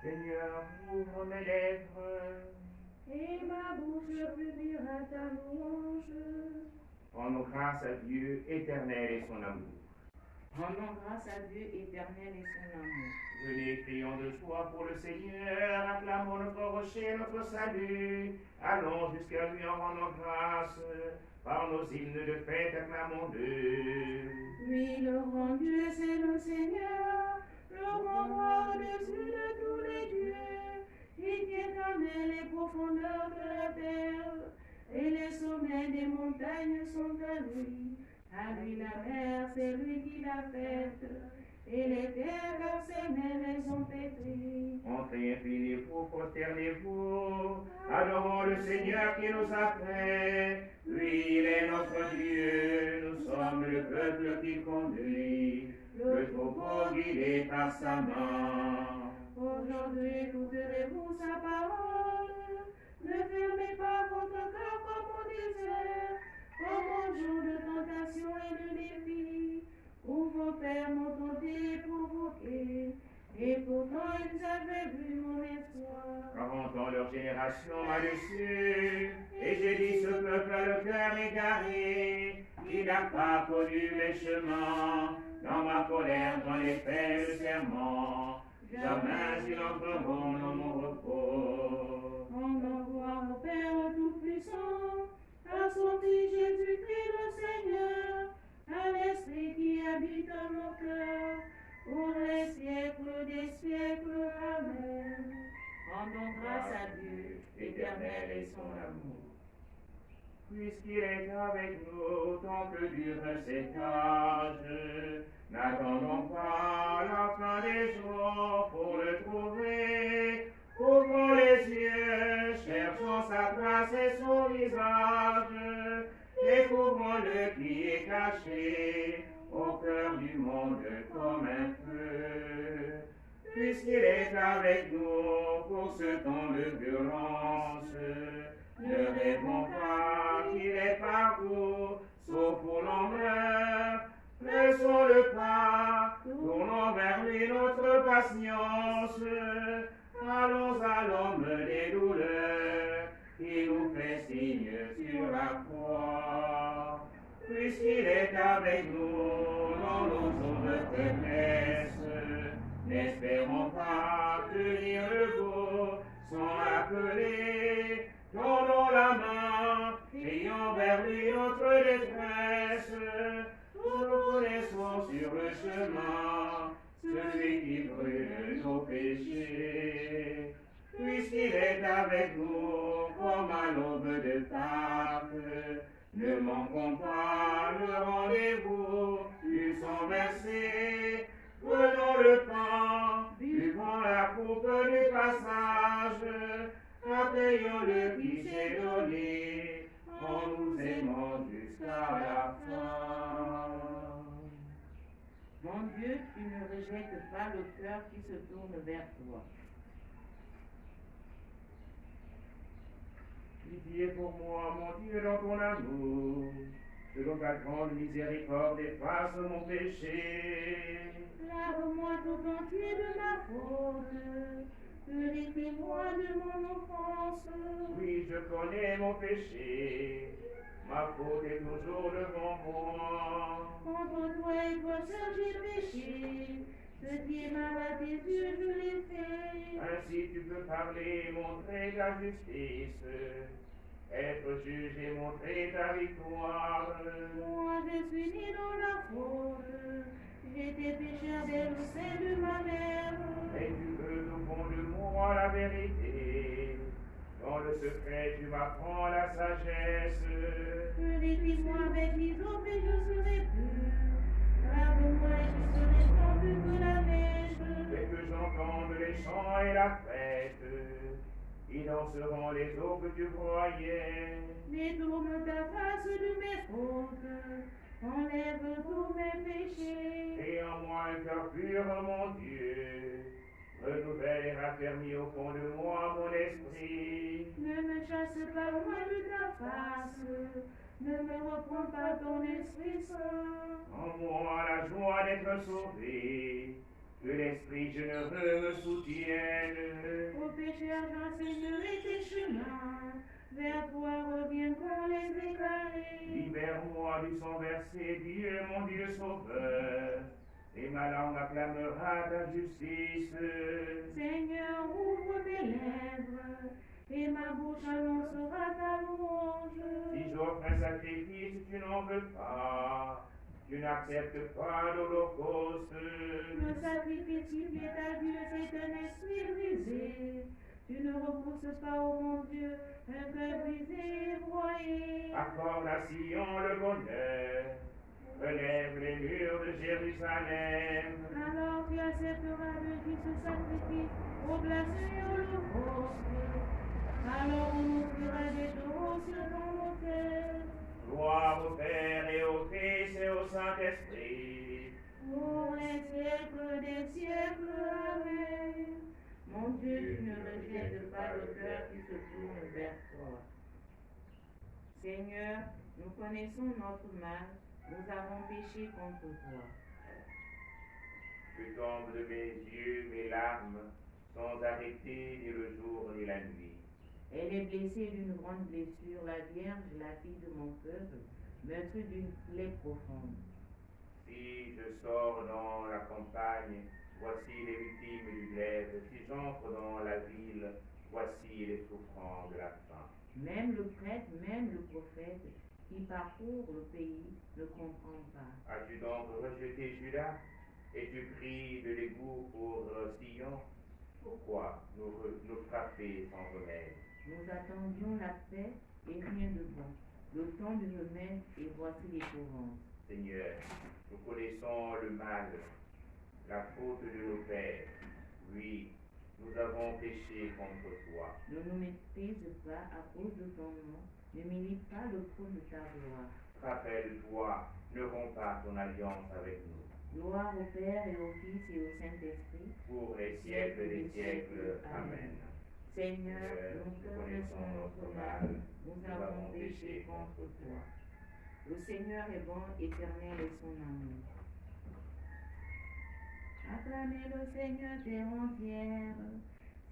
Seigneur, ouvre mes lèvres, et ma bouche publiera ta louange. rendons grâce à Dieu éternel et son amour. Rendons grâce à Dieu éternel et son amour. Venez, crions de joie pour le Seigneur, acclamons notre rocher, notre salut. Allons jusqu'à lui en rendant grâce, par nos hymnes de fête, acclamons-le. Oui, le grand Dieu, c'est le Seigneur, le grand roi au-dessus de tous les dieux. Il qui éternel les profondeurs de la terre, et les sommets des montagnes sont à lui. À lui la mer, c'est lui qui l'a faite, et les terres vers ses mains les ont pétries. Entrez, inclinez-vous, prosternez-vous, adorons le Seigneur qui nous a fait. Lui, il est notre Dieu, nous sommes le peuple qu'il conduit, le troupeau guidé par sa main. Aujourd'hui, écouterez-vous sa parole. Ne fermez pas votre cœur comme au désert, comme au jour de tentation et de défi, où vos pères m'ont tenté et provoqué, et pourtant ils avaient vu mon espoir. 40 ans leur génération m'a déçu, et j'ai dit ce peuple a le cœur égaré, il n'a pas connu mes chemins, dans ma colère j'en ai fait le serment, jamais ils n'entreront dans mon repos. Rendons gloire au Père Tout-Puissant, à son Fils Jésus-Christ le Seigneur, à l'Esprit qui habite en nos cœurs, pour les siècles des siècles. Amen. Rendons grâce à Dieu, éternel et son amour. Puisqu'il est avec nous tant que dure cet âge, n'attendons pas la fin des jours pour le trouver. Ouvrons les yeux, cherchons sa trace et son visage, découvrons-le qui est caché au cœur du monde comme un feu. Puisqu'il est avec nous pour ce temps de violence, ne rêvons pas qu'il est partout, sauf où l'on meurt. Laissons le pas, tournons vers lui notre patience. Allons à l'homme des douleurs, qui nous fait signe sur la croix. Puisqu'il est avec nous dans nos jours de faiblesse, n'espérons pas tenir le beau sans l'appeler. Tendons la main, crions vers lui notre détresse. Nous connaissons sur le chemin celui qui brûle nos péchés. Puisqu'il est avec nous comme à l'aube de Pâques, ne manquons pas le rendez-vous du sang versé. Prenons le pain, buvons la coupe du passage, accueillons-le qui s'est donné, en nous aimant jusqu'à la fin. Mon Dieu, tu ne rejettes pas le cœur qui se tourne vers toi. Pitié pour moi, mon Dieu, dans ton amour. Selon ta grande miséricorde, efface mon péché. Lave-moi tout entier de ma faute. Purifie-moi de mon offense. Oui, je connais mon péché. Ma faute est toujours devant moi. Contre toi et toi seul j'ai péché. Ce qui est mal à tes yeux, je l'ai fait. Ainsi tu peux parler et montrer ta justice. Être juge et montrer ta victoire. Moi, je suis né dans la faute. J'étais pécheur dès le sein de ma mère. Et tu veux au fond de moi la vérité. Dans le secret, tu m'apprends la sagesse. Purifie-moi avec l'hysope et je serai pur. Lave-moi et je serai sans plus que la neige. Fais que j'entende les chants et la fête. Y danseront les eaux que tu croyais. Détourne ta face de mes fautes. Enlève tous mes péchés. Et en moi un cœur pur, mon Dieu. Renouvelle et raffermis au fond de moi mon esprit. Ne me chasse pas loin de ta face. Ne me reprends pas ton esprit saint. En moi la joie d'être sauvé. Que l'esprit généreux me soutienne. Aux pécheurs j'enseignerai tes chemins. Vers toi reviendront les égarés. Libère-moi du sang versé, Dieu, mon Dieu sauveur. Et ma langue acclamera ta justice. Seigneur, ouvre mes lèvres, et ma bouche annoncera ta louange. Si j'offre un sacrifice, tu n'en veux pas. Tu n'acceptes pas l'holocauste. Le sacrifice qui plaît à Dieu, c'est un esprit brisé. Tu ne repousses pas, ô mon Dieu, un cœur brisé et broyé. Accorde à Sion le bonheur. Relève les murs de Jérusalem. Alors tu accepteras le juste sacrifice au glace et au holocauste. Alors on offrira des taureaux sur ton autel. Gloire au Père et au Fils et au Saint-Esprit. Pour les siècles des siècles, Amen. Mon Dieu, tu ne rejettes pas le cœur qui se tourne vers toi. Seigneur, nous connaissons notre mal, nous avons péché contre toi. Que tombent de mes yeux mes larmes, sans arrêter ni le jour ni la nuit. Elle est blessée d'une grande blessure, la Vierge, la fille de mon peuple, meurtrie d'une plaie profonde. Si je sors dans la campagne, voici les victimes du glaive. Si j'entre dans la ville, voici les souffrants de la faim. Même le prêtre, même le prophète qui parcourt le pays ne comprend pas. As-tu donc rejeté Judas et tu pries de l'égout pour Sion? Pourquoi nous frapper sans remède? Nous attendions la paix et rien de bon, le temps du remède et voici l'épouvante. Seigneur, nous connaissons le mal, la faute de nos pères. Oui, nous avons péché contre toi. Ne nous méprise pas à cause de ton nom, n'humilie pas le trône de ta gloire. Rappelle-toi, ne romps pas ton alliance avec nous. Gloire au Père et au Fils et au Saint-Esprit, Pour les siècles des siècles. Amen. Seigneur, nous connaissons notre mal, nous avons péché contre toi. Le Seigneur est bon, éternel est son amour. Acclamez le Seigneur terre entière,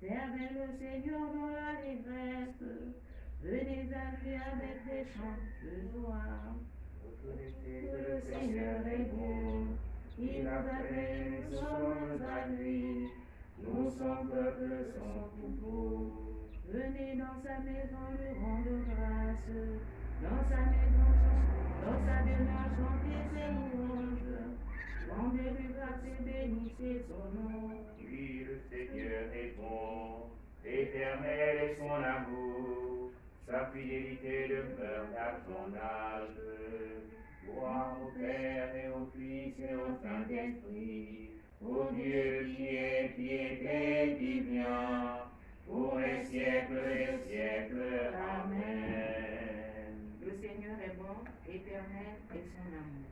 servez le Seigneur dans l'allégresse, venez à lui avec des chants de joie. Reconnaissez Que le Seigneur est bon, il nous a fait, nous sommes à lui, nous sommes peuple son troupeau. Venez dans sa maison le rendre grâce, dans sa maison, dans sa demeure chantez ses louanges, rendez-lui grâce et bénissez son nom. Oui, le Seigneur est bon, éternel est son amour, sa fidélité demeure à son âge. Gloire au Père et au Fils et au Saint-Esprit, au Dieu qui était et qui vient, pour les siècles des siècles. Amen. Le Seigneur est bon, éternel est son amour.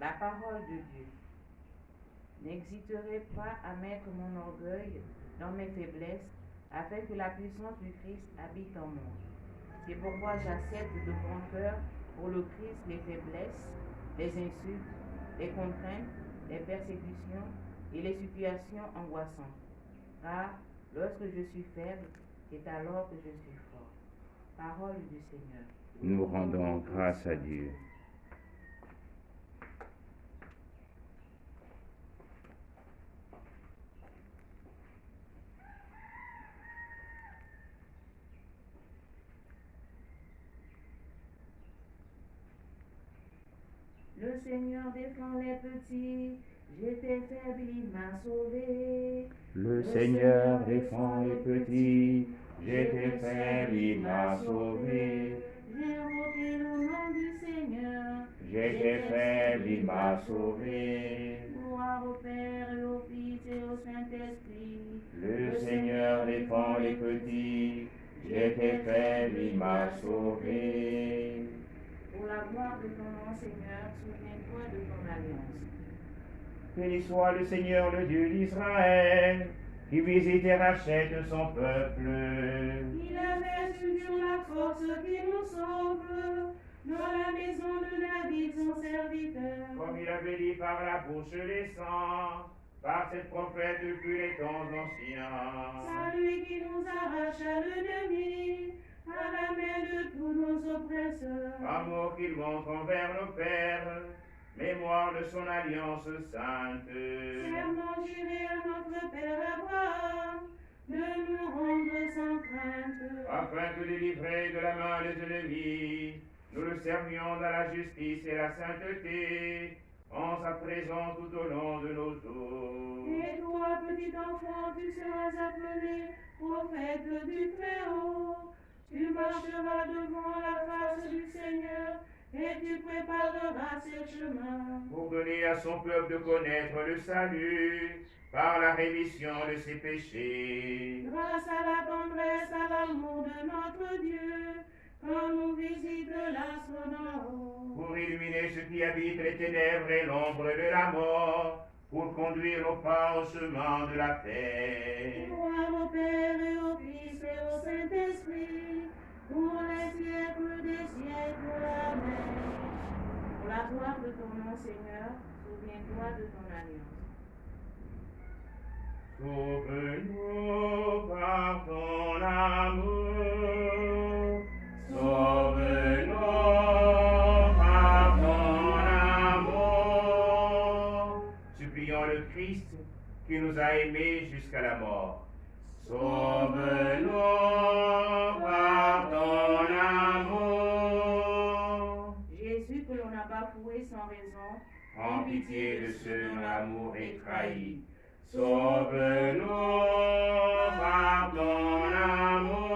La parole de Dieu. N'hésiterai pas à mettre mon orgueil dans mes faiblesses, afin que la puissance du Christ habite en moi. C'est pourquoi j'accepte de bon cœur pour le Christ les faiblesses, les insultes, les contraintes, les persécutions et les situations angoissantes. Car lorsque je suis faible, c'est alors que je suis fort. Parole du Seigneur. Nous rendons grâce à Dieu. Le Seigneur défend les petits. J'étais faible, il m'a sauvé. Le Seigneur défend les petits. J'étais faible, il m'a sauvé. J'ai invoqué le nom du Seigneur. J'étais faible, il m'a sauvé. Gloire au Père et au Fils et au Saint-Esprit. Le Seigneur défend les petits. J'étais faible, il m'a sauvé. Pour la gloire de ton nom, Seigneur, souviens-toi de ton alliance. Béni soit le Seigneur, le Dieu d'Israël, qui visite et rachète son peuple. Il avait sur la force qui nous sauve, dans la maison de David, son serviteur. Comme il avait dit par la bouche des saints, par cette prophète depuis les temps anciens. Celui qui nous arracha l'ennemi, à la main de tous nos oppresseurs. Amour qu'il montre envers nos pères, mémoire de son alliance sainte. Serment juré à notre Père Abraham, de nous rendre sans crainte. Afin de délivrer de la main des ennemis, nous le servions dans la justice et la sainteté, en sa présence tout au long de nos jours. Et toi, petit enfant, tu seras appelé prophète du Très-Haut. Tu marcheras devant la face du Seigneur et tu prépareras ses chemins. Pour donner à son peuple de connaître le salut par la rémission de ses péchés. Grâce à la tendresse, à l'amour de notre Dieu, quand nous visite l'astre d'en haut. Pour illuminer ceux qui habitent les ténèbres et l'ombre de la mort, pour conduire nos pas au chemin de la paix. Gloire au Père et au Fils et au Saint-Esprit, pour les siècles des siècles. Amen. Pour la gloire de ton nom, Seigneur, souviens-toi de ton alliance. Sauve-nous par ton amour, sauve-nous par ton amour. Supplions le Christ qui nous a aimés jusqu'à la mort. Sauve-nous par ton amour. Jésus que l'on n'a pas foué sans raison, En pitié de ceux dont l'amour est trahi. Sauve-nous par ton amour.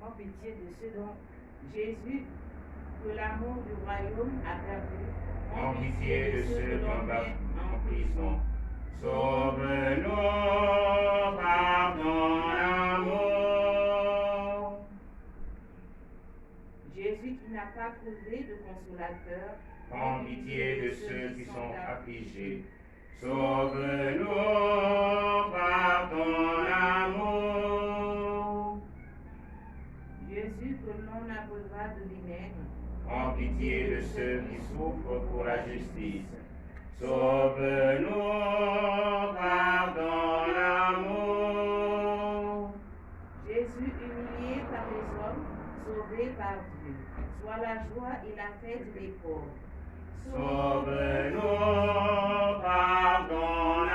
en pitié de ceux dont Jésus, que l'amour du royaume a perdu, En pitié de ceux dont l'on en prison. Sauve-nous par ton amour. Jésus qui n'a pas trouvé de consolateur, En pitié de ceux qui sont affligés. Sauve-nous par ton amour. Jésus que l'on abreuvera de vinaigre, En pitié de ceux qui souffrent pour la justice. Sauve-nous par ton amour. Jésus humilié par les hommes, sauvé par Dieu, soit la joie et la fête des pauvres. Sauve-nous par ton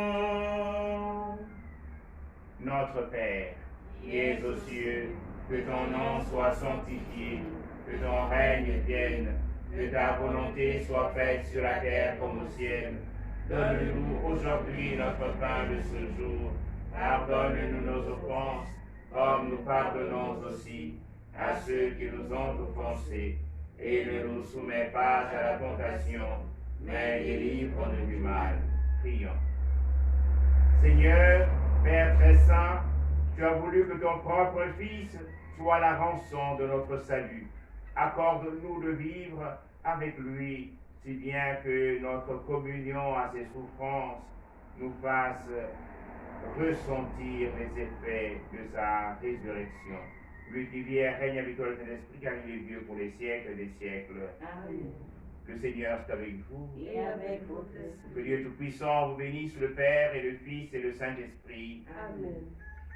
amour. Notre Père, qui es aux cieux, que ton nom soit sanctifié, que ton règne vienne, que ta volonté soit faite sur la terre comme au ciel. Donne-nous aujourd'hui notre pain de ce jour. Pardonne-nous nos offenses, comme nous pardonnons aussi à ceux qui nous ont offensés. Et ne nous soumets pas à la tentation, mais délivre-nous du mal. Prions. Seigneur, Père très saint, tu as voulu que ton propre Fils soit la rançon de notre salut. Accorde-nous de vivre avec lui, si bien que notre communion à ses souffrances nous fasse ressentir les effets de sa résurrection. Lui qui vit et règne avec toi le Saint-Esprit, car il est Dieu pour les siècles des siècles. Amen. Le Seigneur soit avec vous. Et avec votre esprit. Que Dieu Tout-Puissant vous bénisse, le Père et le Fils et le Saint-Esprit. Amen.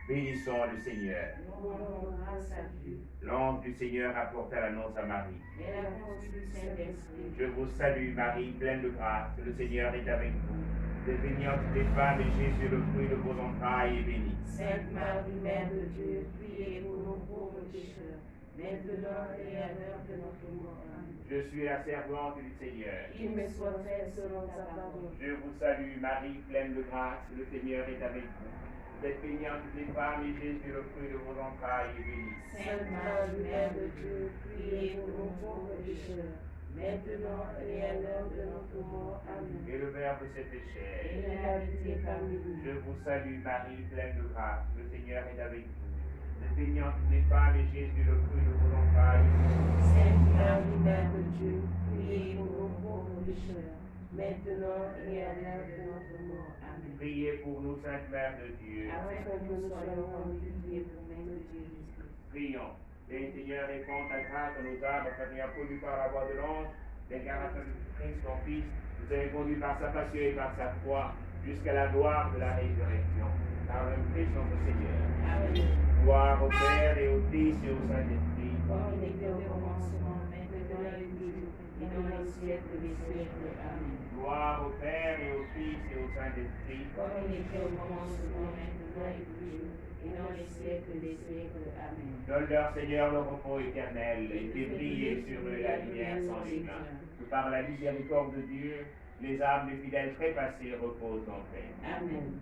Bénissons le Seigneur. Nous rendons grâce à Dieu. L'ange du Seigneur apporta l'annonce à Marie. Et la force du Saint-Esprit. Je vous salue, Marie, pleine de grâce. Le Seigneur est avec vous. Vous êtes bénie entre les femmes, et Jésus, le fruit de vos entrailles, est béni. Sainte Marie, Mère de Dieu, priez pour nos pauvres pécheurs, maintenant et à l'heure de notre mort. Amen. Je suis la servante du Seigneur. Qu'il me soit fait selon ta parole. Je vous salue, Marie, pleine de grâce, le Seigneur est avec vous. Vous êtes bénie entre les femmes, et Jésus, le fruit de vos entrailles, est béni. Sainte Marie, Mère de Dieu, priez pour nous pauvres pécheurs, maintenant et à l'heure de notre mort. Amen. Et le Verbe s'est fait chair. Et il a habité parmi nous. Je vous salue, Marie, pleine de grâce, le Seigneur est avec vous. Vous êtes bénie entre les femmes, et Jésus, le fruit de vos entrailles, est béni. Sainte Marie, Mère de Dieu, priez pour nous pauvres pécheurs, maintenant et à l'heure de notre mort. Amen. Priez pour nous, Sainte Mère de Dieu. Afin que nous soyons rendus libres pour même de Dieu Jésus. Prions. Et Seigneur, réponds ta grâce à nos âmes, afin qu'ayant connu par la voix de l'ange, l'incarnation de Christ, ton Fils, nous ayons conduit par sa passion et par sa foi, jusqu'à la gloire de la résurrection. Par le Christ notre Seigneur. Amen. Gloire au Père et au Fils et au Saint-Esprit. Comme il était au commencement, maintenant et toujours, et dans les siècles des siècles. Amen. Gloire au Père et au Fils et au Saint-Esprit. Comme il était au commencement, maintenant et toujours, et dans les siècles des siècles. Amen. Donne-leur, Seigneur, le repos éternel, et fais briller sur eux la lumière sans déclin. Que par la miséricorde de Dieu, les âmes des fidèles trépassés reposent en paix. Amen.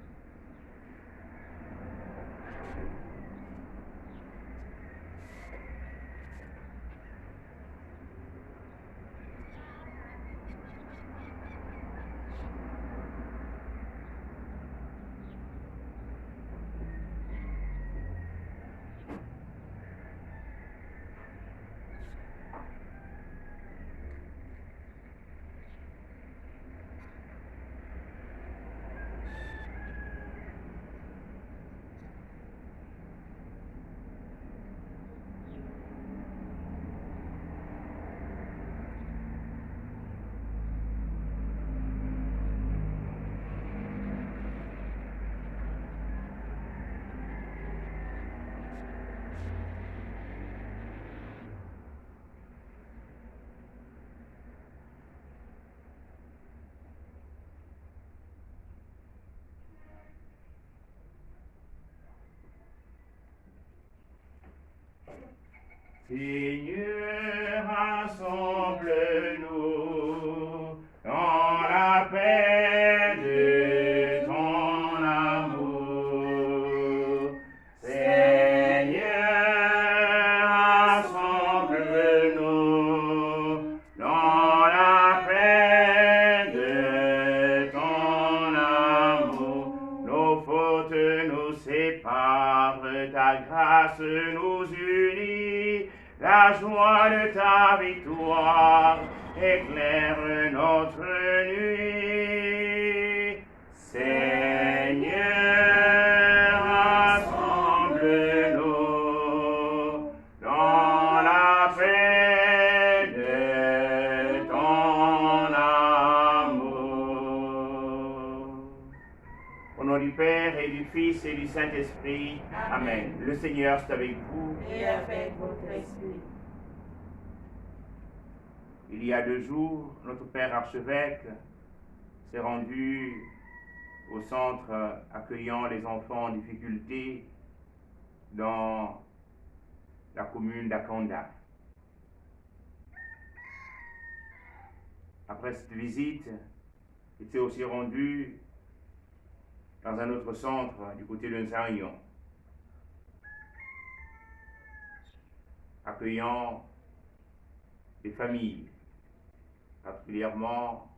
Seigneur, rassemble-nous dans la paix de ton amour. Seigneur, rassemble-nous dans la paix de ton amour. Nos fautes nous séparent, ta grâce nous unit. La joie de ta victoire éclaire notre nuit. Seigneur, rassemble-nous dans la paix de ton amour. Au nom du Père et du Fils et du Saint-Esprit. Amen. Le Seigneur est avec vous. Et avec votre esprit. Il y a 2 jours, notre Père archevêque s'est rendu au centre accueillant les enfants en difficulté dans la commune d'Akanda. Après cette visite, il s'est aussi rendu dans un autre centre du côté de Nzanyon, accueillant des familles, particulièrement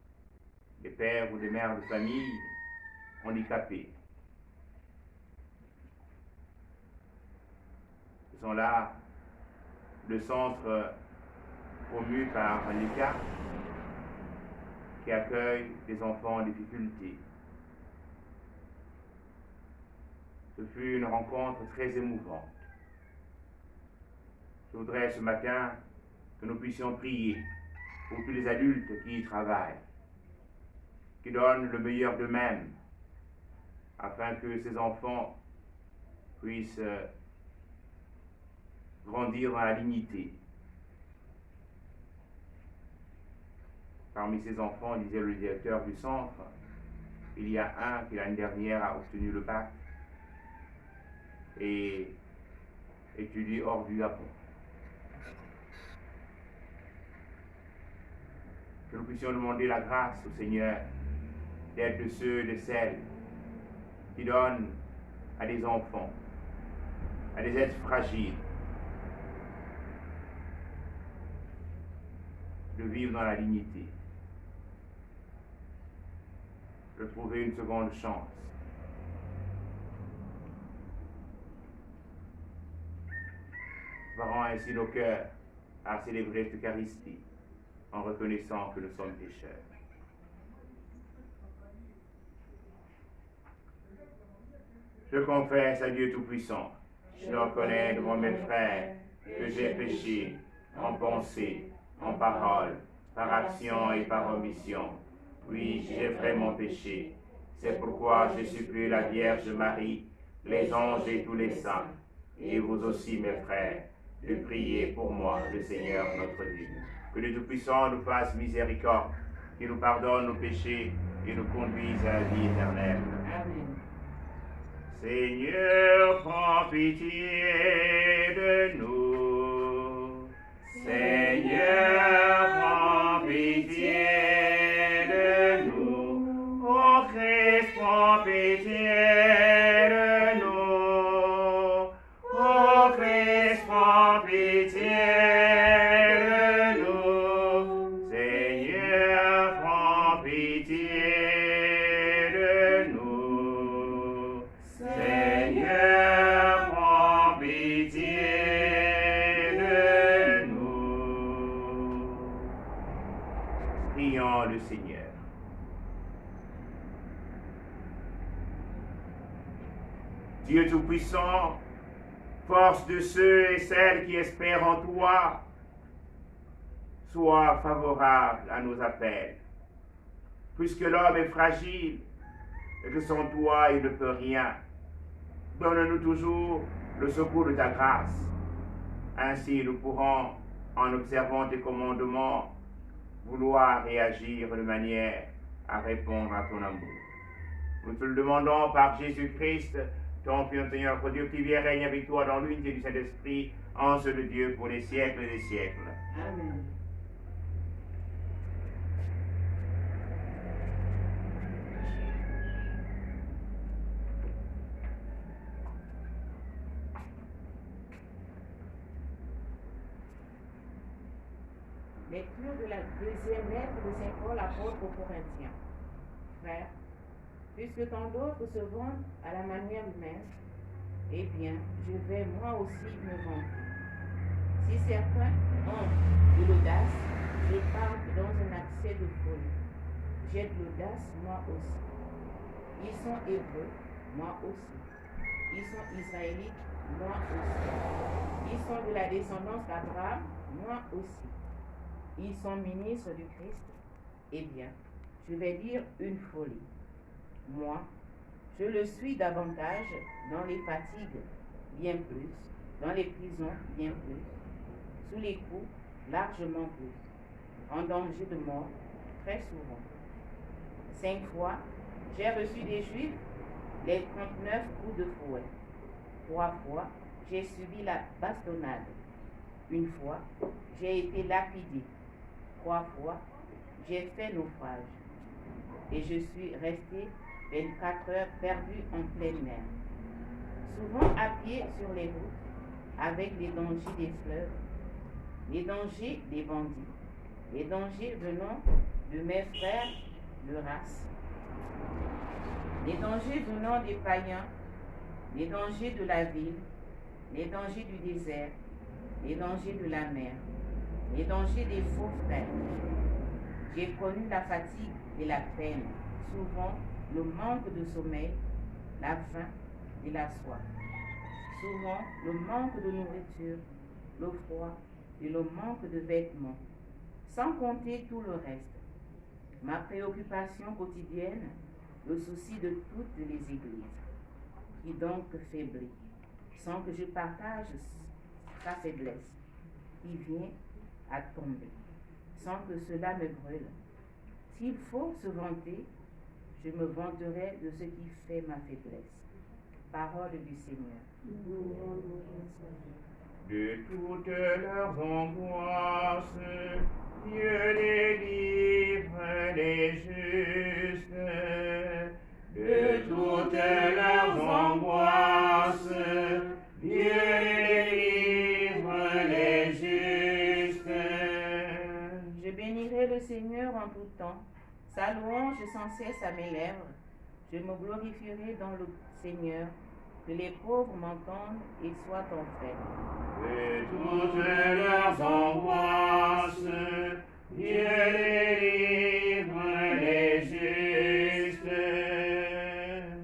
des pères ou des mères de famille handicapés. Ce sont là le centre promu par l'État qui accueille des enfants en difficulté. Ce fut une rencontre très émouvante. Je voudrais ce matin que nous puissions prier pour tous les adultes qui y travaillent, qui donnent le meilleur d'eux-mêmes, afin que ces enfants puissent grandir dans la dignité. Parmi ces enfants, disait le directeur du centre, il y a un qui l'année dernière a obtenu le bac et étudie hors du Gabon. que nous puissions demander la grâce au Seigneur d'être de ceux, de celles qui donnent à des enfants, à des êtres fragiles, de vivre dans la dignité, de trouver une seconde chance. Préparons ainsi nos cœurs à célébrer cette Eucharistie en reconnaissant que nous sommes pécheurs. Je confesse à Dieu Tout-Puissant, je reconnais devant mes frères que j'ai péché en pensée, en parole, par action et par omission. Oui, j'ai vraiment péché. C'est pourquoi je supplie la Vierge Marie, les anges et tous les saints, et vous aussi mes frères, de prier pour moi, le Seigneur notre Dieu. Que le Tout-Puissant nous fasse miséricorde, qu'il nous pardonne nos péchés et nous conduise à la vie éternelle. Amen. Seigneur, prends pitié de nous. Seigneur, prends pitié de nous. Ô Christ, prends pitié de nous. Ô Christ, prends pitié de nous. Seigneur, prends pitié de nous. Seigneur, prends pitié de nous. Prions le Seigneur. Dieu Tout-Puissant, force de ceux et celles qui espèrent en toi, sois favorable à nos appels. Puisque l'homme est fragile et que sans toi il ne peut rien, donne-nous toujours le secours de ta grâce. Ainsi nous pourrons, en observant tes commandements, vouloir et agir de manière à répondre à ton amour. Nous te le demandons par Jésus-Christ, ton Fils, Seigneur, notre Dieu, qui vit et règne avec toi dans l'unité du Saint-Esprit, en seul Dieu, pour les siècles des siècles. Amen. Lecture de la deuxième lettre de Saint Paul apôtre aux Corinthiens. Frères, puisque tant d'autres se vantent à la manière humaine, eh bien, je vais moi aussi me vanter. Si certains ont de l'audace, je parle dans un accès de folie. J'ai de l'audace, moi aussi. Ils sont hébreux, moi aussi. Ils sont israélites, moi aussi. Ils sont de la descendance d'Abraham, moi aussi. Ils sont ministres du Christ. Eh bien, je vais dire une folie. Moi, je le suis davantage dans les fatigues, bien plus, dans les prisons, bien plus, sous les coups, largement plus, en danger de mort, très souvent. 5 fois, j'ai reçu des Juifs les 39 coups de fouet. 3 fois, j'ai subi la bastonnade. 1 fois, j'ai été lapidé. 3 fois, j'ai fait naufrage. Et je suis resté 24 heures perdu en pleine mer. Souvent à pied sur les routes, avec les dangers des fleuves, les dangers des bandits, les dangers venant de mes frères de race, les dangers venant des païens, les dangers de la ville, les dangers du désert, les dangers de la mer, les dangers des faux frères. J'ai connu la fatigue et la peine, souvent le manque de sommeil, la faim et la soif. Souvent le manque de nourriture, le froid et le manque de vêtements, sans compter tout le reste. Ma préoccupation quotidienne, le souci de toutes les églises, qui donc faiblit, sans que je partage sa faiblesse, qui vient à tomber, sans que cela me brûle. S'il faut se vanter, je me vanterai de ce qui fait ma faiblesse. Parole du Seigneur. De toutes leurs angoisses, Dieu délivre les justes de toutes leurs angoisses. Dieu délivre les justes. Je bénirai le Seigneur en tout temps. Sa louange sans cesse à mes lèvres. Je me glorifierai dans le Seigneur. Que les pauvres m'entendent et soient en fête. De toutes leurs angoisses, Dieu délivre les justes.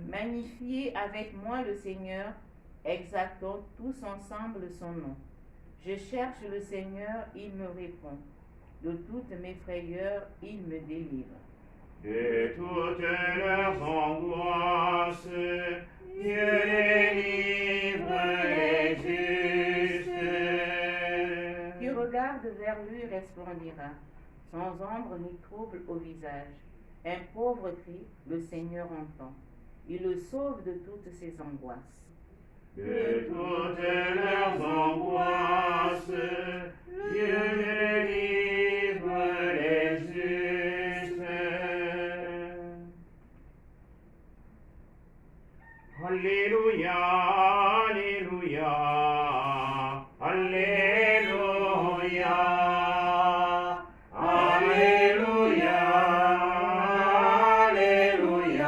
Magnifiez avec moi le Seigneur, exaltons tous ensemble son nom. Je cherche le Seigneur, il me répond. De toutes mes frayeurs, il me délivre. De toutes leurs angoisses, Dieu délivre les justes. Qui regarde vers lui resplendira, sans ombre ni trouble au visage. Un pauvre cri, le Seigneur entend. Il le sauve de toutes ses angoisses. De toutes leurs angoisses, Dieu délivre les justes. Alléluia, Alléluia, Alléluia, Alléluia, Alléluia,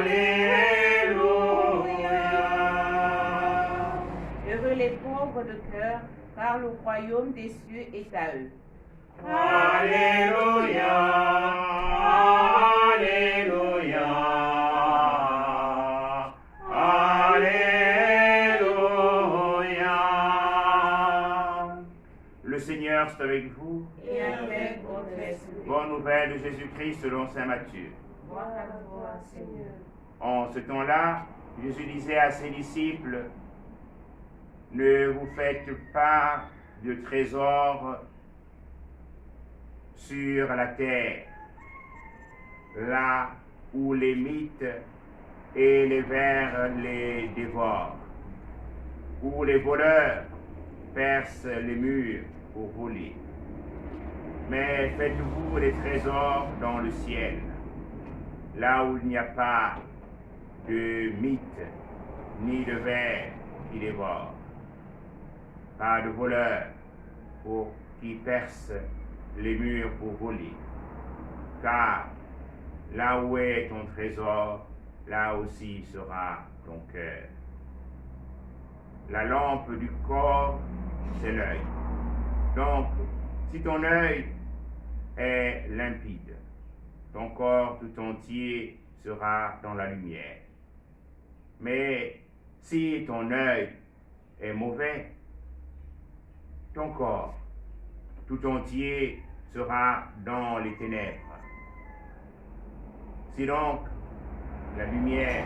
Alléluia. Heureux les pauvres de cœur, car le royaume des cieux est à eux. Alléluia, Alléluia, Alléluia. Le Seigneur est avec vous. Et avec votre esprit. Bonne nouvelle de Jésus-Christ selon saint Matthieu. Gloire à toi, Seigneur. En ce temps-là, Jésus disait à ses disciples, ne vous faites pas de trésors sur la terre, là où les mythes et les vers les dévorent, où les voleurs percent les murs pour voler. Mais faites-vous des trésors dans le ciel, là où il n'y a pas de mythes ni de vers qui dévorent, pas de voleurs qui percent les murs pour voler. Car là où est ton trésor, là aussi sera ton cœur. La lampe du corps, c'est l'œil. Donc, si ton œil est limpide, ton corps tout entier sera dans la lumière. Mais si ton œil est mauvais, ton corps tout entier sera dans les ténèbres. Si donc la lumière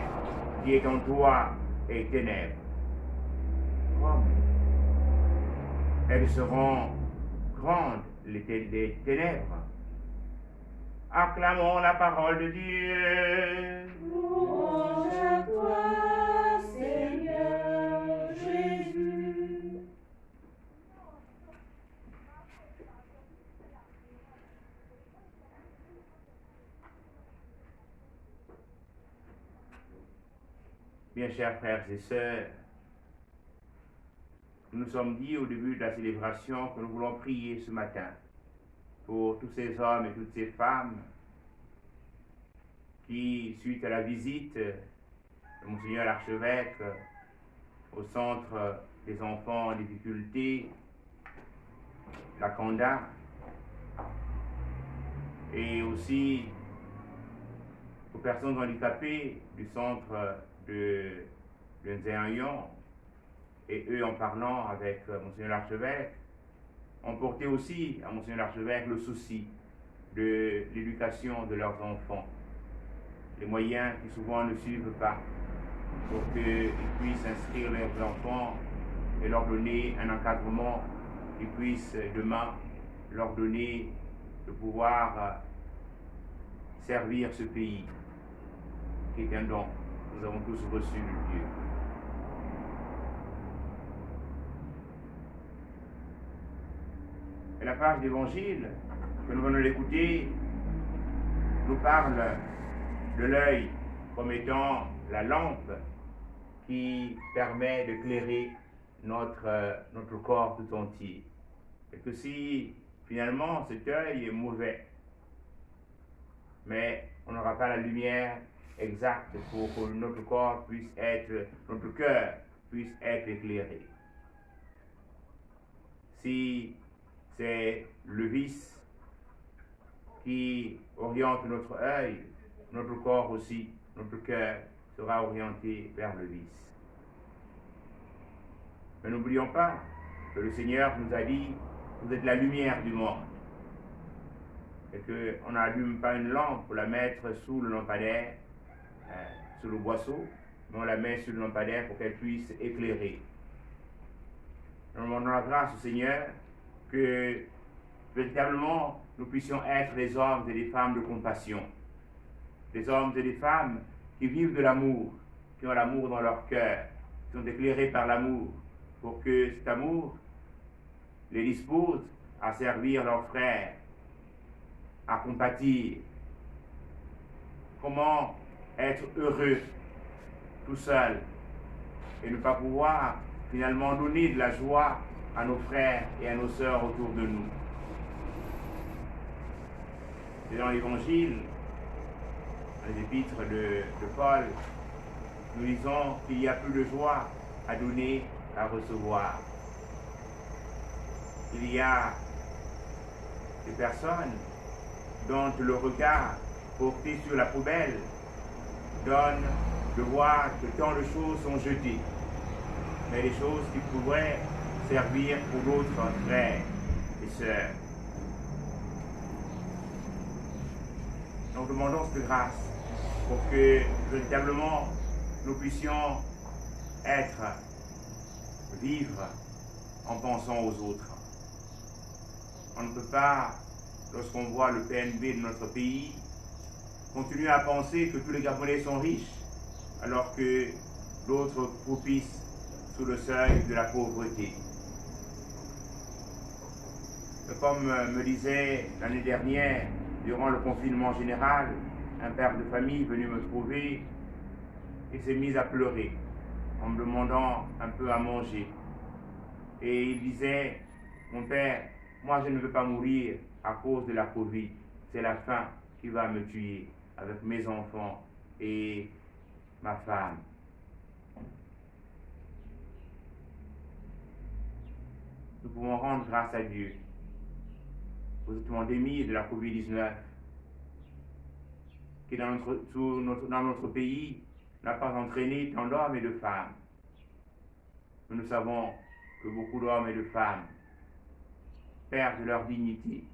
qui est en toi est ténèbres, comme elles seront grandes les ténèbres. Acclamons la parole de Dieu. Louange à toi, Seigneur Jésus. Bien chers frères et sœurs, nous nous sommes dit au début de la célébration que nous voulons prier ce matin pour tous ces hommes et toutes ces femmes qui, suite à la visite de Monseigneur l'archevêque au centre des enfants en difficulté, la Conda, et aussi aux personnes handicapées du centre de Nzéayon, et eux, en parlant avec Monseigneur l'archevêque, ont porté aussi à Monseigneur l'archevêque le souci de l'éducation de leurs enfants, les moyens qui souvent ne suivent pas, pour qu'ils puissent inscrire leurs enfants et leur donner un encadrement qui puisse demain leur donner de pouvoir servir ce pays, qui est un don que nous avons tous reçu de Dieu. Et la page d'évangile que nous venons d'écouter nous parle de l'œil comme étant la lampe qui permet d'éclairer notre corps tout entier. Et que si finalement cet œil est mauvais, mais on n'aura pas la lumière exacte pour que notre corps puisse être, notre cœur puisse être éclairé. Si c'est le vice qui oriente notre œil, notre corps aussi, notre cœur sera orienté vers le vice. Mais n'oublions pas que le Seigneur nous a dit, vous êtes la lumière du monde. Et qu'on n'allume pas une lampe pour la mettre sous le lampadaire, sous le boisseau, mais on la met sous le lampadaire pour qu'elle puisse éclairer. Nous demandons la grâce au Seigneur que véritablement nous puissions être des hommes et des femmes de compassion, des hommes et des femmes qui vivent de l'amour, qui ont l'amour dans leur cœur, qui sont éclairés par l'amour, pour que cet amour les dispose à servir leurs frères, à compatir. Comment être heureux tout seul et ne pas pouvoir finalement donner de la joie à nos frères et à nos sœurs autour de nous. C'est dans l'Évangile, dans les épîtres de Paul, nous disons qu'il y a plus de joie à donner qu'à recevoir. Il y a des personnes dont le regard porté sur la poubelle donne de voir que tant de choses sont jetées, mais des choses qui pourraient servir pour d'autres frères et sœurs. Nous demandons cette grâce pour que véritablement nous puissions vivre en pensant aux autres. On ne peut pas, lorsqu'on voit le PNB de notre pays, continuer à penser que tous les Gabonais sont riches, alors que d'autres croupissent sous le seuil de la pauvreté. Et comme me disait l'année dernière, durant le confinement général, un père de famille venu me trouver et s'est mis à pleurer en me demandant un peu à manger. Et il disait, mon père, moi je ne veux pas mourir à cause de la Covid, c'est la faim qui va me tuer avec mes enfants et ma femme. Nous pouvons rendre grâce à Dieu pour cette pandémie de la Covid-19 qui dans notre pays n'a pas entraîné tant d'hommes et de femmes. Nous savons que beaucoup d'hommes et de femmes perdent leur dignité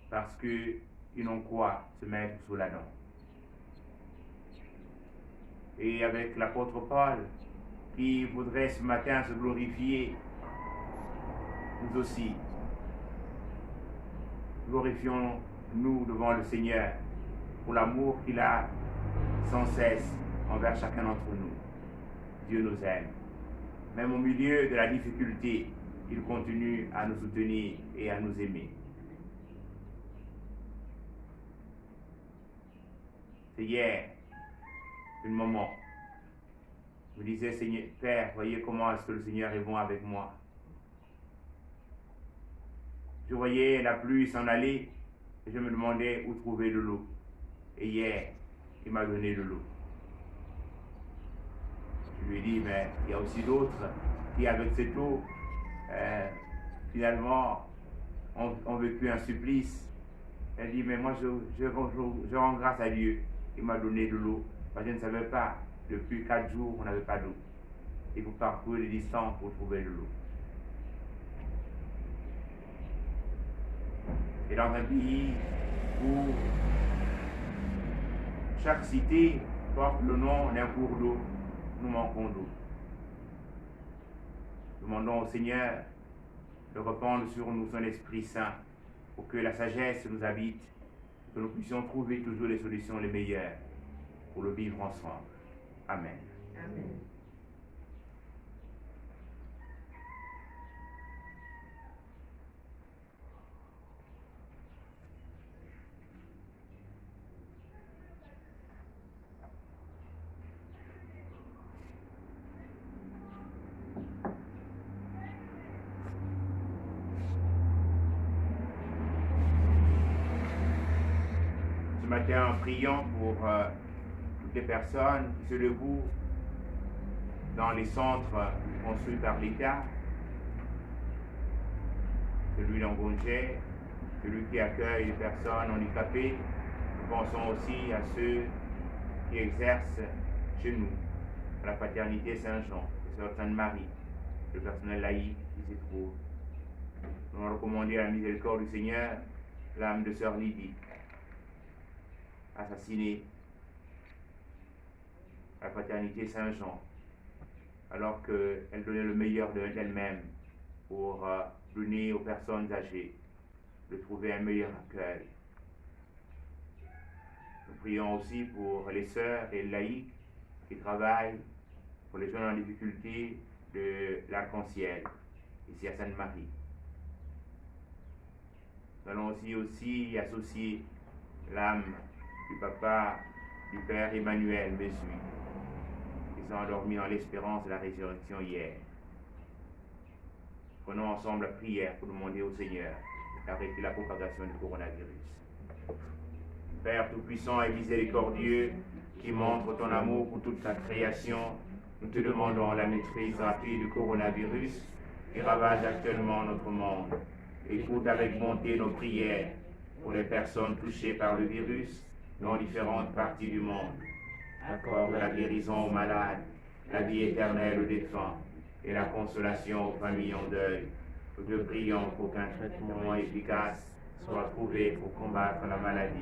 parce qu'ils n'ont quoi se mettre sous la dent. Et avec l'apôtre Paul qui voudrait ce matin se glorifier, nous aussi, glorifions-nous devant le Seigneur pour l'amour qu'il a sans cesse envers chacun d'entre nous. Dieu nous aime. Même au milieu de la difficulté, il continue à nous soutenir et à nous aimer. C'est hier, une maman me disait, Seigneur, Père, voyez comment est-ce que le Seigneur est bon avec moi. Je voyais la pluie s'en aller et je me demandais où trouver de l'eau. Et hier, il m'a donné de l'eau. Je lui ai dit, mais il y a aussi d'autres qui, avec cette eau, finalement, ont vécu un supplice. Elle dit, mais moi, je rends grâce à Dieu. Il m'a donné de l'eau. Parce que je ne savais pas, depuis 4 jours, on n'avait pas d'eau. Il faut parcourir les distances pour trouver de l'eau. Et dans un pays où chaque cité porte le nom d'un cours d'eau, nous manquons d'eau. Demandons au Seigneur de répandre sur nous son Esprit Saint pour que la sagesse nous habite, que nous puissions trouver toujours les solutions les meilleures pour le vivre ensemble. Amen. Amen. ce matin en priant pour toutes les personnes qui se debout dans les centres construits par l'État, celui d'Angongé, celui qui accueille les personnes handicapées. Nous pensons aussi à ceux qui exercent chez nous, à la Fraternité Saint-Jean, la Sœur Sainte-Marie, le personnel laïque qui s'y trouve. Nous allons recommander à la miséricorde du Seigneur l'âme de Sœur Lydie, assassinée à la Fraternité Saint-Jean, alors qu'elle donnait le meilleur d'elle-même pour donner aux personnes âgées, de trouver un meilleur accueil. Nous prions aussi pour les sœurs et les laïcs qui travaillent pour les jeunes en difficulté de l'Arc-en-Ciel, ici à Sainte-Marie. Nous allons aussi associer l'âme du papa, du père Emmanuel Mesui, qui s'est endormi dans l'espérance de la résurrection hier. Prenons ensemble la prière pour demander au Seigneur d'arrêter la propagation du coronavirus. Père Tout-Puissant et miséricordieux, qui montre ton amour pour toute ta création, nous te demandons la maîtrise rapide du coronavirus qui ravage actuellement notre monde. Écoute avec bonté nos prières pour les personnes touchées par le virus dans différentes parties du monde. Accorde la guérison aux malades, la vie éternelle aux défunts et la consolation aux familles en deuil. Nous te prions pour qu'un traitement efficace soit trouvé pour combattre la maladie.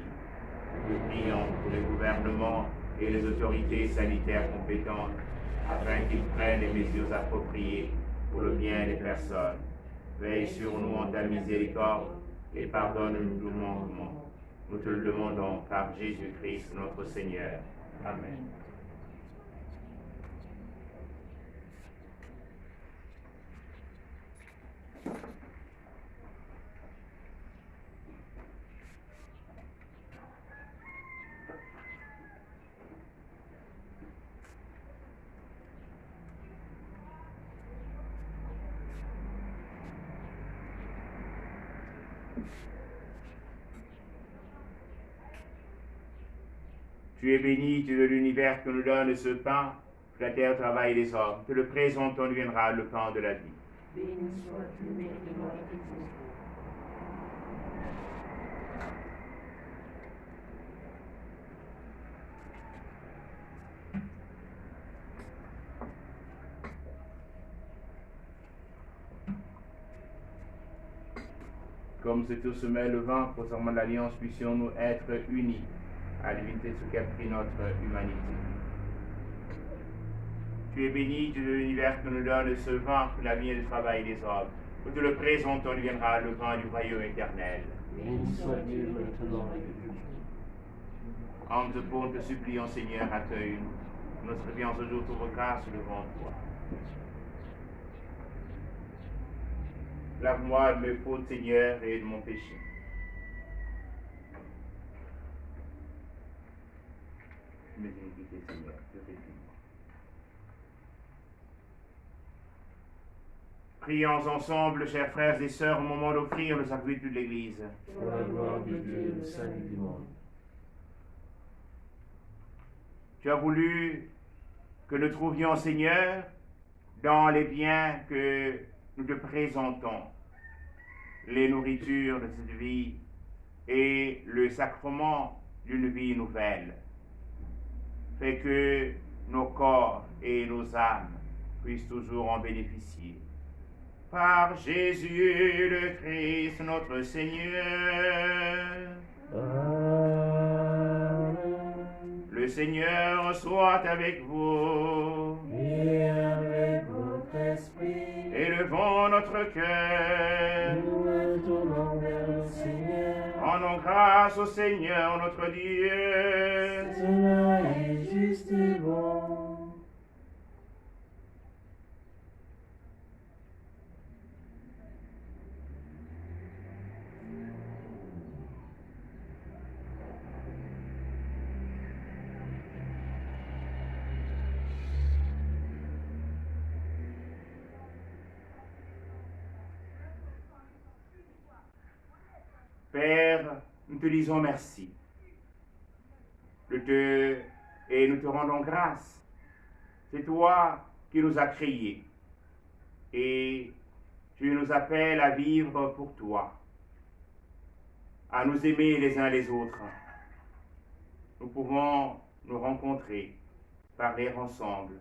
Nous te prions pour les gouvernements et les autorités sanitaires compétentes afin qu'ils prennent les mesures appropriées pour le bien des personnes. Veille sur nous en ta miséricorde et pardonne-nous nos manquements. Nous te le demandons par Jésus-Christ notre Seigneur. Amen. Tu es béni, Dieu de l'univers, que nous donne ce pain, que la terre travaille les hommes. Te le présentons, deviendra le pain de la vie. Béni sois-tu, Mère de notre Christ. Comme c'est au sommet le vent, pour serment de l'alliance, puissions-nous être unis à l'unité sous qu'a pris notre humanité. Tu es béni, Dieu de l'univers, que nous donne ce vin, la vie et le travail des hommes. Nous te le présentons, deviendra le vin du royaume éternel. Béni sois Dieu maintenant et toujours. Ange de pauvre, te supplions, Seigneur, accueille-nous. Notre vie en ce jour trouve grâce devant toi. Lave-moi de mes fautes, Seigneur, et de mon péché. Mes iniquités, Seigneur, purifie-moi. Prions ensemble, chers frères et sœurs, au moment d'offrir le sacrement de l'Église. Pour la gloire de Dieu et le salut du monde. Tu as voulu que nous trouvions, Seigneur, dans les biens que nous te présentons, les nourritures de cette vie et le sacrement d'une vie nouvelle. Fais que nos corps et nos âmes puissent toujours en bénéficier. Par Jésus le Christ, notre Seigneur. Amen. Le Seigneur soit avec vous. Et avec votre esprit. Élevons notre cœur. Nous le tournons vers le Seigneur. Rendons grâce au Seigneur notre Dieu. Cela est juste et bon. Père, nous te disons merci et nous te rendons grâce. C'est toi qui nous as créés et tu nous appelles à vivre pour toi, à nous aimer les uns les autres. Nous pouvons nous rencontrer, parler ensemble.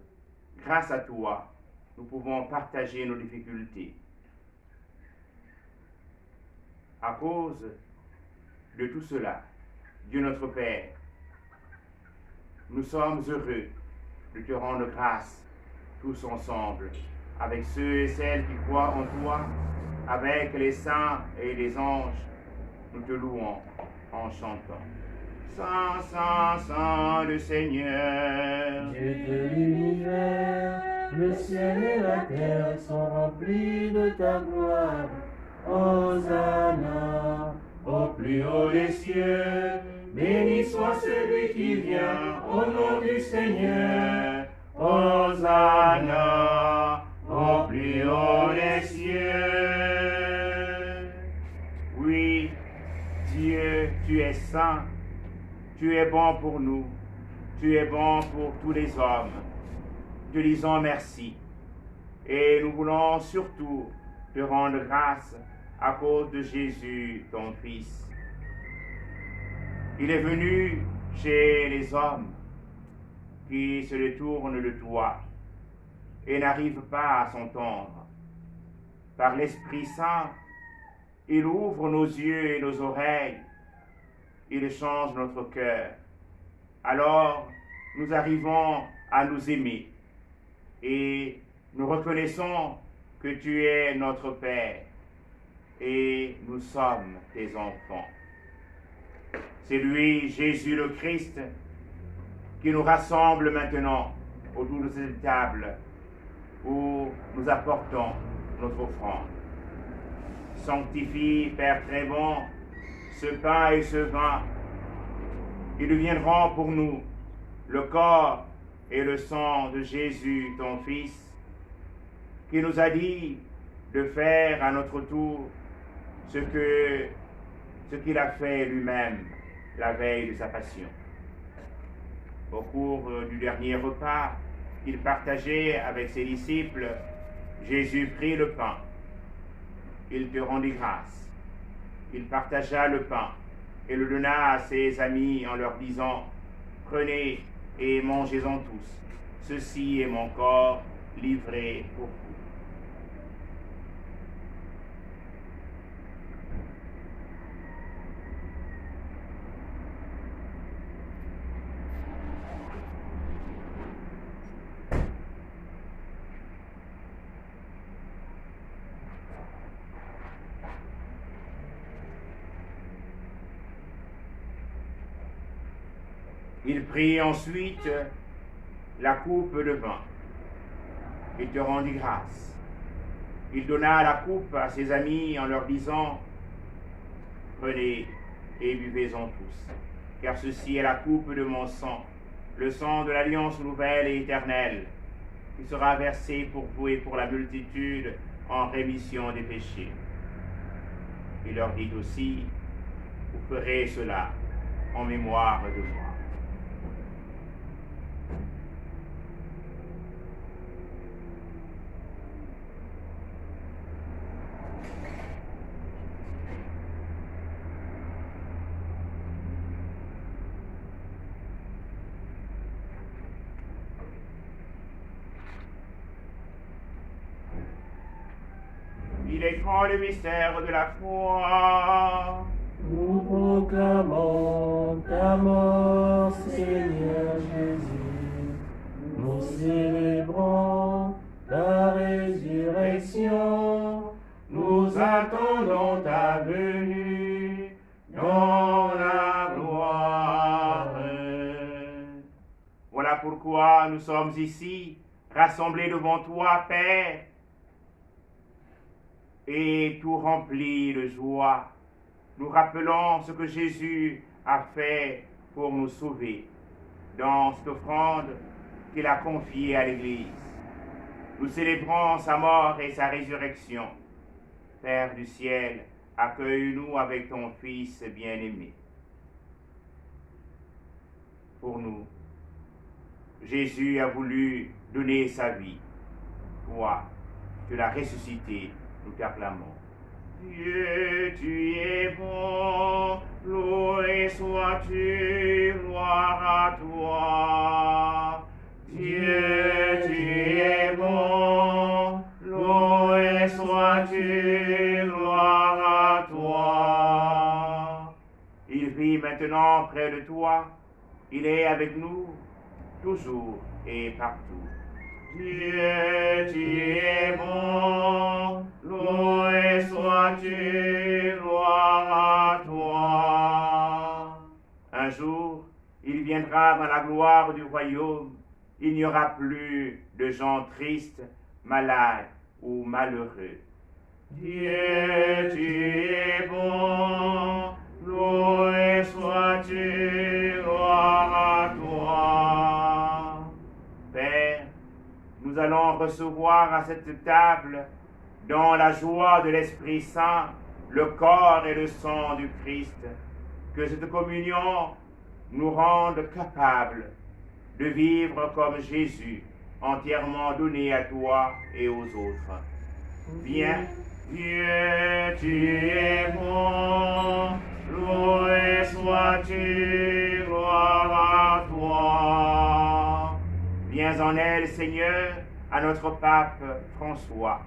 Grâce à toi, nous pouvons partager nos difficultés. À cause de tout cela, Dieu notre Père, nous sommes heureux de te rendre grâce tous ensemble, avec ceux et celles qui croient en toi, avec les saints et les anges. Nous te louons en chantant. Saint, Saint, Saint le Seigneur, Dieu de l'univers, le ciel et la terre sont remplis de ta gloire. Hosanna, au plus haut des cieux, béni soit celui qui vient au nom du Seigneur. Hosanna, au plus haut des cieux. Oui, Dieu, tu es saint, tu es bon pour nous, tu es bon pour tous les hommes. Te disons merci et nous voulons surtout te rendre grâce à cause de Jésus, ton Fils. Il est venu chez les hommes qui se détournent de toi et n'arrivent pas à s'entendre. Par l'Esprit Saint, il ouvre nos yeux et nos oreilles, il change notre cœur. Alors, nous arrivons à nous aimer et nous reconnaissons que tu es notre Père et nous sommes tes enfants. C'est lui, Jésus le Christ, qui nous rassemble maintenant autour de cette table où nous apportons notre offrande. Sanctifie, Père très bon, ce pain et ce vin qui deviendront pour nous le corps et le sang de Jésus, ton Fils, qui nous a dit de faire à notre tour ce qu'il a fait lui-même la veille de sa passion. Au cours du dernier repas qu'il partageait avec ses disciples, Jésus prit le pain. Il te rendit grâce. Il partagea le pain et le donna à ses amis en leur disant « Prenez et mangez-en tous. Ceci est mon corps livré pour vous. » Il prit ensuite la coupe de vin et te rendit grâce. Il donna la coupe à ses amis en leur disant « Prenez et buvez-en tous, car ceci est la coupe de mon sang, le sang de l'alliance nouvelle et éternelle, qui sera versé pour vous et pour la multitude en rémission des péchés. » Il leur dit aussi « Vous ferez cela en mémoire de moi. » Il est grand le mystère de la foi. nous proclamons ta mort, Seigneur Jésus. Nous célébrons ta résurrection. Nous attendons ta venue dans la gloire. Voilà pourquoi nous sommes ici, rassemblés devant toi, Père, et tout rempli de joie. Nous rappelons ce que Jésus a fait pour nous sauver dans cette offrande qu'il a confiée à l'Église. Nous célébrons sa mort et sa résurrection. Père du ciel, accueille-nous avec ton Fils bien-aimé. pour nous. Jésus a voulu donner sa vie. Toi, tu l'as ressuscité, nous t'acclamons. Dieu, tu es bon, loué sois-tu, gloire à toi. Dieu, tu es bon, loué sois-tu, gloire à toi. Il vit maintenant près de toi, il est avec nous, toujours et partout. Dieu, tu es bon, loué sois-tu, gloire à toi. Un jour, il viendra dans la gloire du royaume. Il n'y aura plus de gens tristes, malades ou malheureux. Dieu, tu es bon, loué sois-tu, gloire à toi. Père, nous allons recevoir à cette table, dans la joie de l'Esprit Saint, le corps et le sang du Christ. Que cette communion nous rende capables de vivre comme Jésus, entièrement donné à toi et aux autres. Viens, Dieu, tu es bon, loué sois-tu, gloire à toi. Viens en aide, Seigneur, à notre pape François,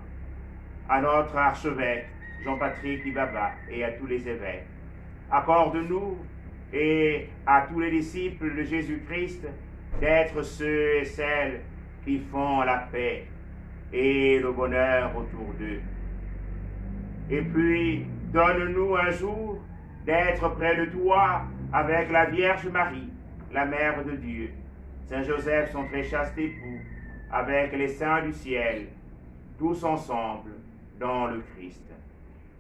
à notre archevêque Jean-Patrick Ibaba et à tous les évêques. Accorde-nous et à tous les disciples de Jésus-Christ d'être ceux et celles qui font la paix et le bonheur autour d'eux. Et puis, donne-nous un jour d'être près de toi avec la Vierge Marie, la Mère de Dieu, Saint Joseph, son très chaste époux, avec les saints du ciel, tous ensemble dans le Christ.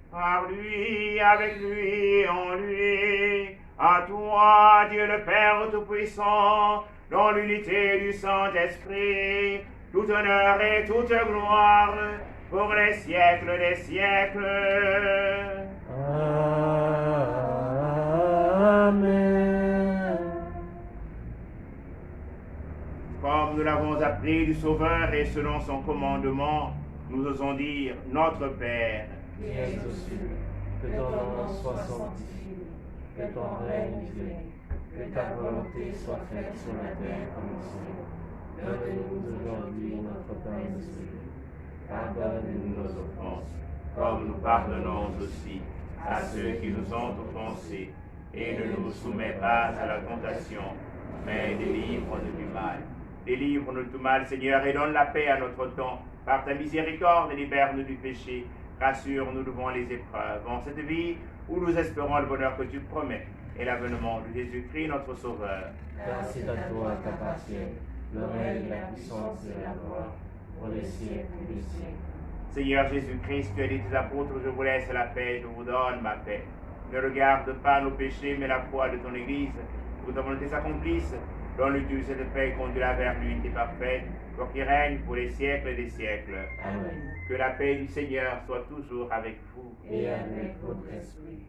Par lui, avec lui, en lui, à toi, Dieu le Père Tout-Puissant, dans l'unité du Saint-Esprit, tout honneur et toute gloire, pour les siècles des siècles. Amen. Comme nous l'avons appris du Sauveur et selon son commandement, nous osons dire Notre Père, Qui es aux cieux, que ton nom soit sanctifié, que ton règne vienne, que ta volonté soit faite sur la terre comme au ciel. Donne-nous aujourd'hui notre pain de ce jour. Pardonne-nous nos offenses, comme nous pardonnons aussi à ceux qui nous ont offensés, et ne nous soumets pas à la tentation, mais délivre-nous du mal. Délivre-nous de tout mal, Seigneur, et donne la paix à notre temps. Par ta miséricorde, libère-nous du péché. Rassure-nous devant les épreuves. En cette vie où nous espérons le bonheur que tu promets et l'avènement de Jésus-Christ, notre Sauveur. car c'est à toi qu'appartiennent le règne, la puissance et la gloire, pour les siècles des siècles. Seigneur Jésus-Christ, tu as dit tes apôtres, je vous laisse la paix, je vous donne ma paix. Ne regarde pas nos péchés, mais la foi de ton Église, que ta volonté s'accomplisse. Donne-lui cette paix, conduis-la vers l'unité parfaite, pour qu'il règne pour les siècles des siècles. Amen. Que la paix du Seigneur soit toujours avec vous. Et avec votre esprit.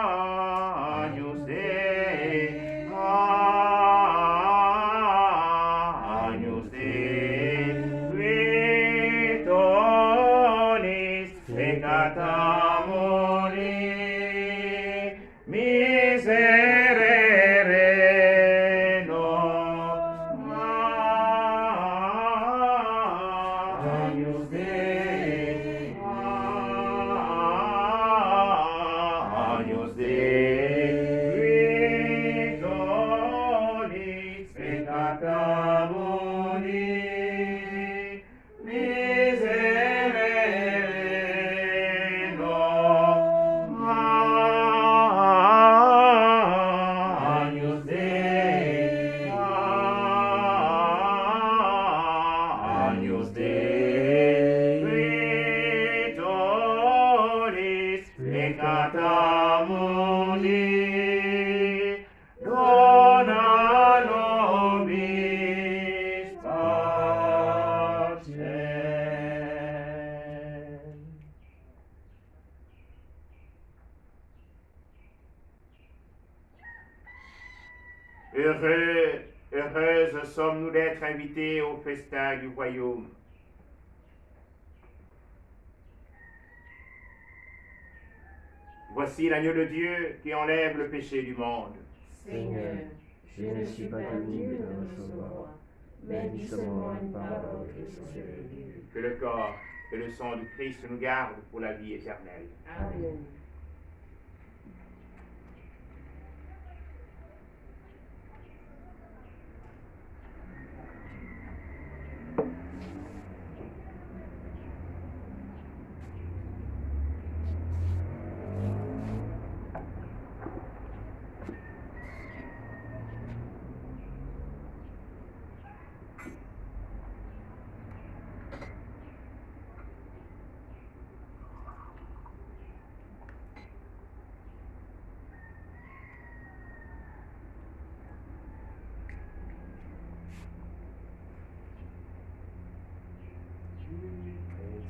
Agnus Dei, Agnus Dei, qui tollis peccata mundi, miserere nos. Agnus Dei, Agnus Dei, qui tollis peccata mundi, miserere Heureuses sommes-nous d'être invités au festin du royaume. Voici l'agneau de Dieu qui enlève le péché du monde. Seigneur, je ne suis pas digne de recevoir, mais dis seulement une parole et je serai guéri. Que le corps et le sang du Christ nous gardent pour la vie éternelle. Amen.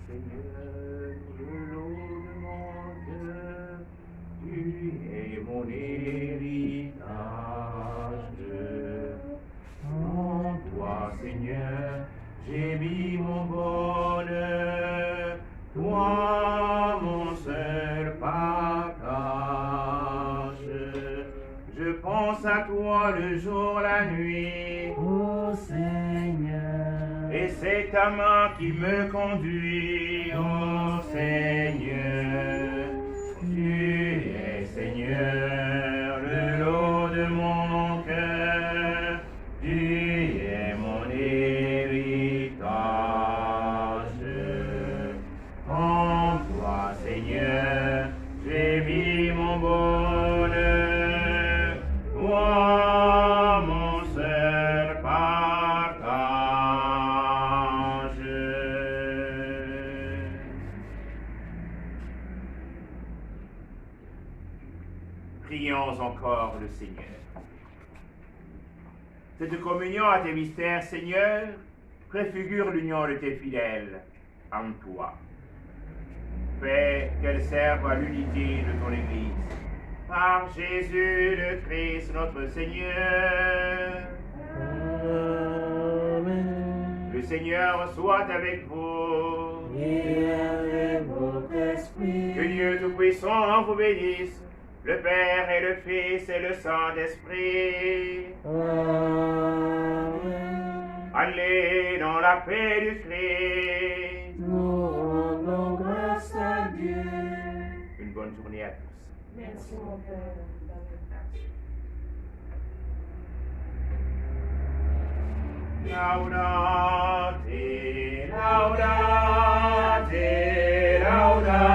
Seigneur, le lot de mon cœur, tu es mon héritage. En toi, Seigneur, j'ai mis mon bonheur, toi, mon seul partage. Je pense à toi le jour, la nuit, Ô Seigneur, et c'est ta main qui me conduit, ô Seigneur. Tu es, Seigneur, le lot de mon cœur, tu es mon héritage. En toi, Seigneur, j'ai mis mon bonheur, toi, mon seul partage. Prions encore le Seigneur. Cette communion à tes mystères, Seigneur, préfigure l'union de tes fidèles en toi. Fais qu'elle serve à l'unité de ton Église. Par Jésus le Christ, notre Seigneur. Amen. Le Seigneur soit avec vous. Et avec votre esprit, Que Dieu Tout-Puissant vous bénisse, le Père et le Fils et le Saint-Esprit. Amen. Allez dans la paix du Christ. Nous rendons grâce à Dieu. Une bonne journée à tous. Merci mon Père. Laudate, laudate, laudate.